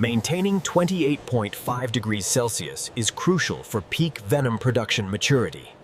Maintaining 28.5 degrees Celsius is crucial for peak venom production maturity.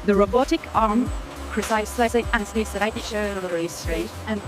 The robotic arm precisely and slightly straight and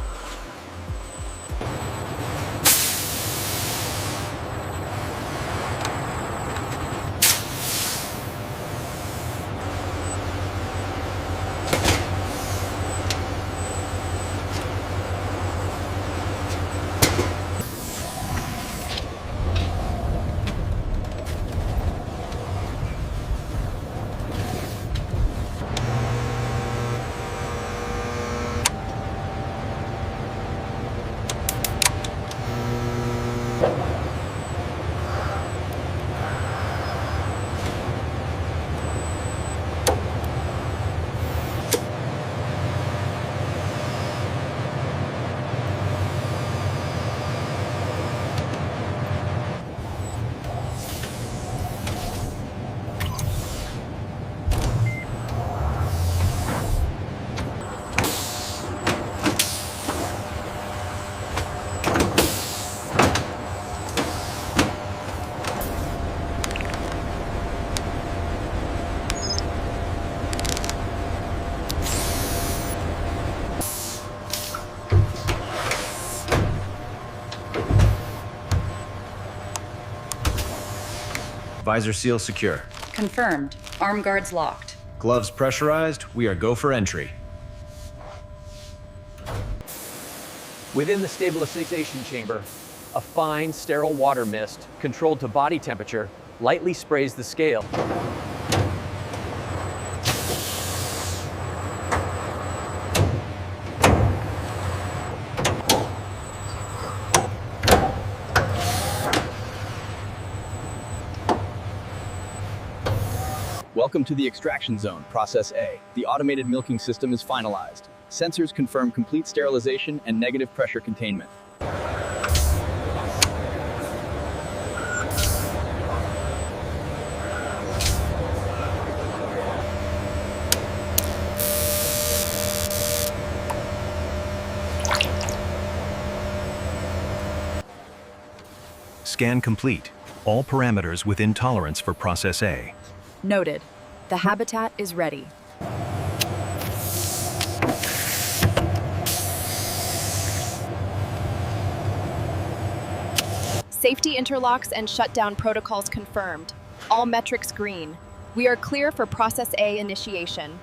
Visor seal secure. Confirmed. Arm guards locked. Gloves pressurized. We are go for entry. Within the stabilization chamber, a fine, sterile water mist, controlled to body temperature, lightly sprays the scale. Welcome to the extraction zone, Process A. The automated milking system is finalized. Sensors confirm complete sterilization and negative pressure containment. Scan complete. All parameters within tolerance for Process A. Noted. The habitat is ready. Safety interlocks and shutdown protocols confirmed. All metrics green. We are clear for Process A initiation.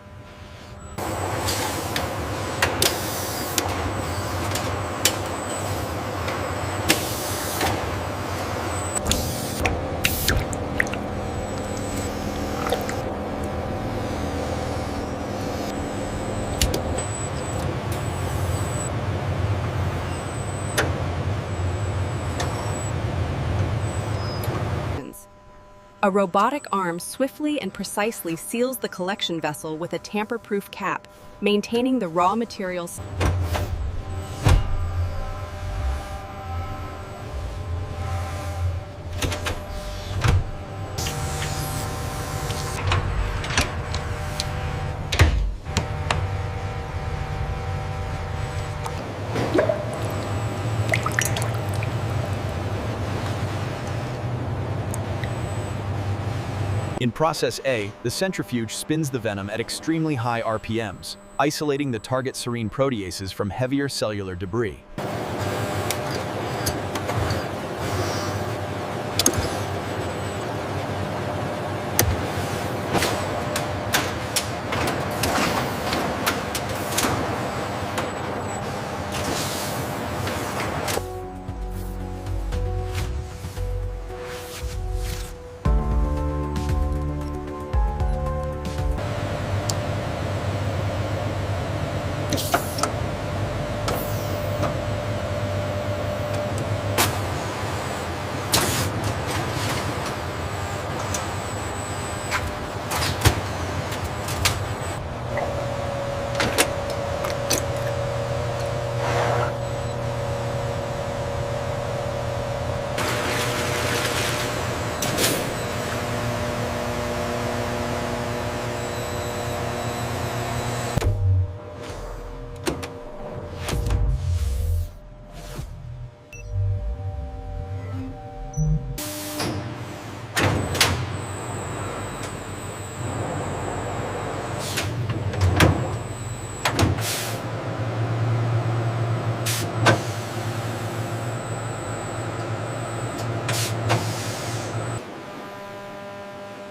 A robotic arm swiftly and precisely seals the collection vessel with a tamper-proof cap, maintaining the raw materials. In Process A, the centrifuge spins the venom at extremely high RPMs, isolating the target serine proteases from heavier cellular debris.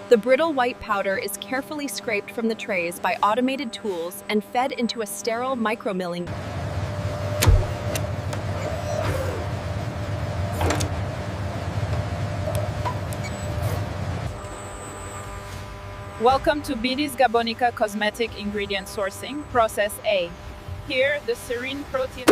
The brittle white powder is carefully scraped from the trays by automated tools and fed into a sterile micromilling. Welcome to Bitis Gabonica Cosmetic Ingredient Sourcing, Process A. Here, the serine protein...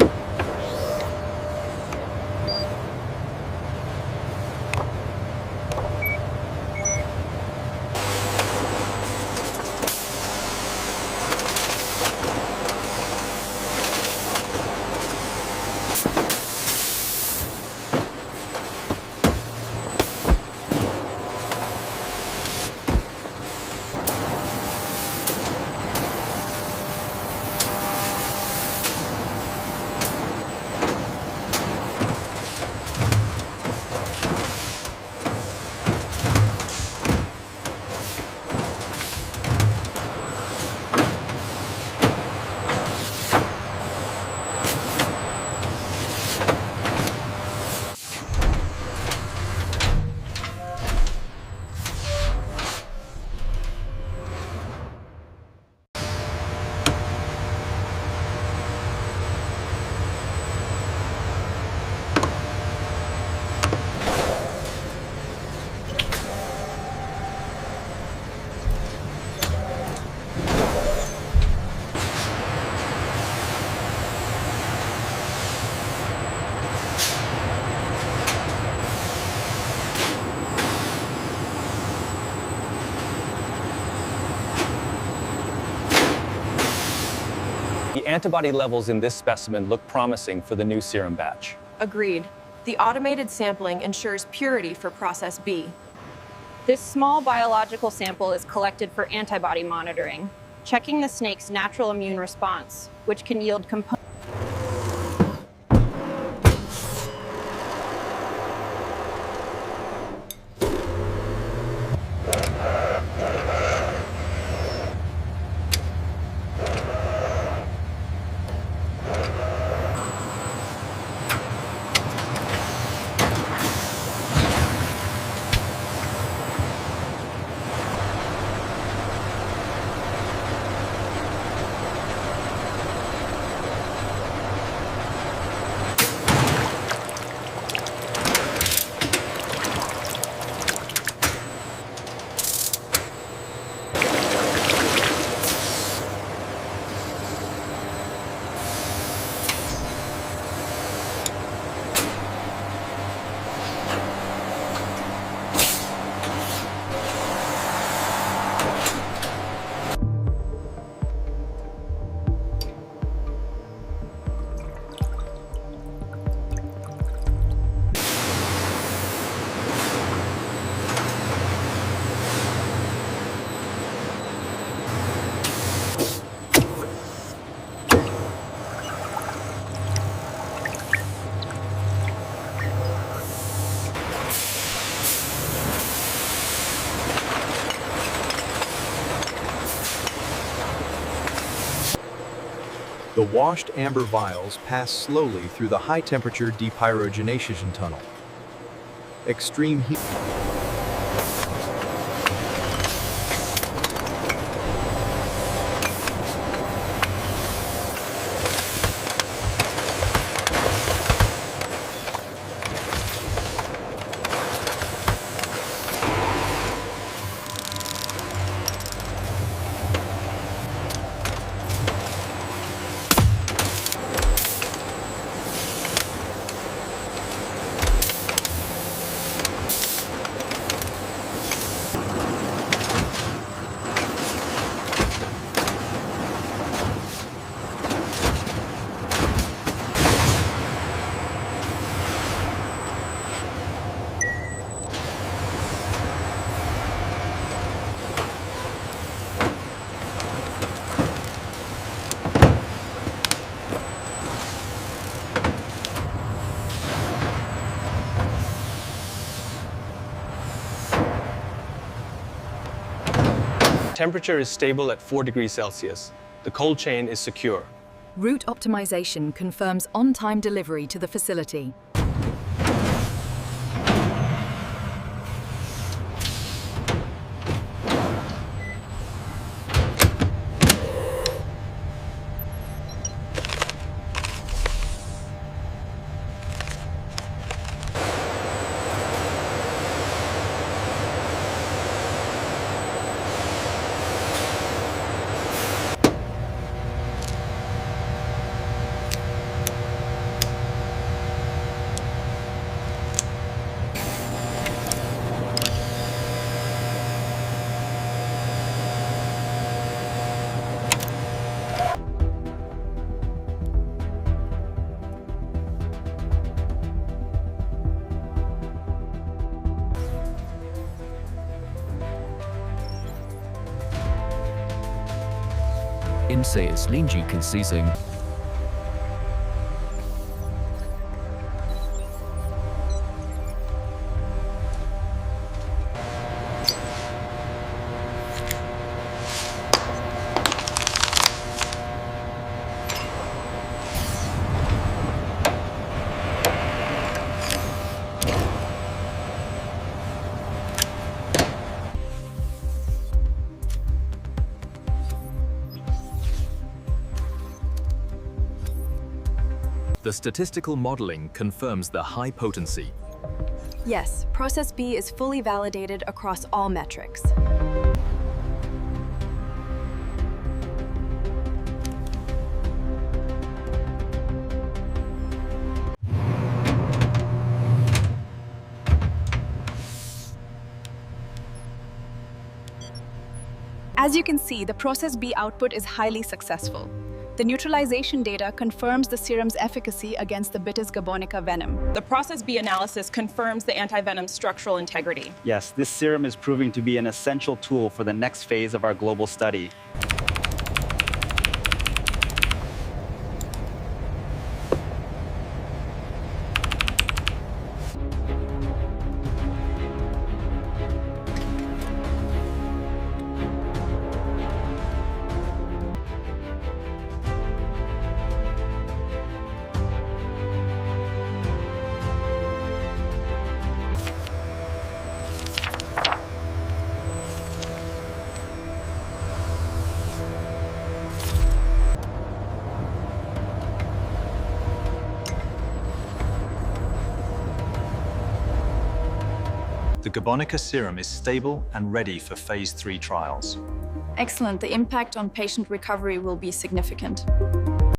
The antibody levels in this specimen look promising for the new serum batch. Agreed. The automated sampling ensures purity for Process B. This small biological sample is collected for antibody monitoring, checking the snake's natural immune response, which can yield components. The washed amber vials pass slowly through the high-temperature depyrogenation tunnel. Extreme heat. Temperature is stable at 4 degrees Celsius. The cold chain is secure. Route optimization confirms on-time delivery to the facility. Insätts Linjenkensising. The statistical modeling confirms the high potency. Yes, process B is fully validated across all metrics. As you can see, the process B output is highly successful. The neutralization data confirms the serum's efficacy against the Bitis Gabonica venom. The process B analysis confirms the antivenom's structural integrity. Yes, this serum is proving to be an essential tool for the next phase of our global study. The Gabonica serum is stable and ready for phase 3 trials. Excellent. The impact on patient recovery will be significant.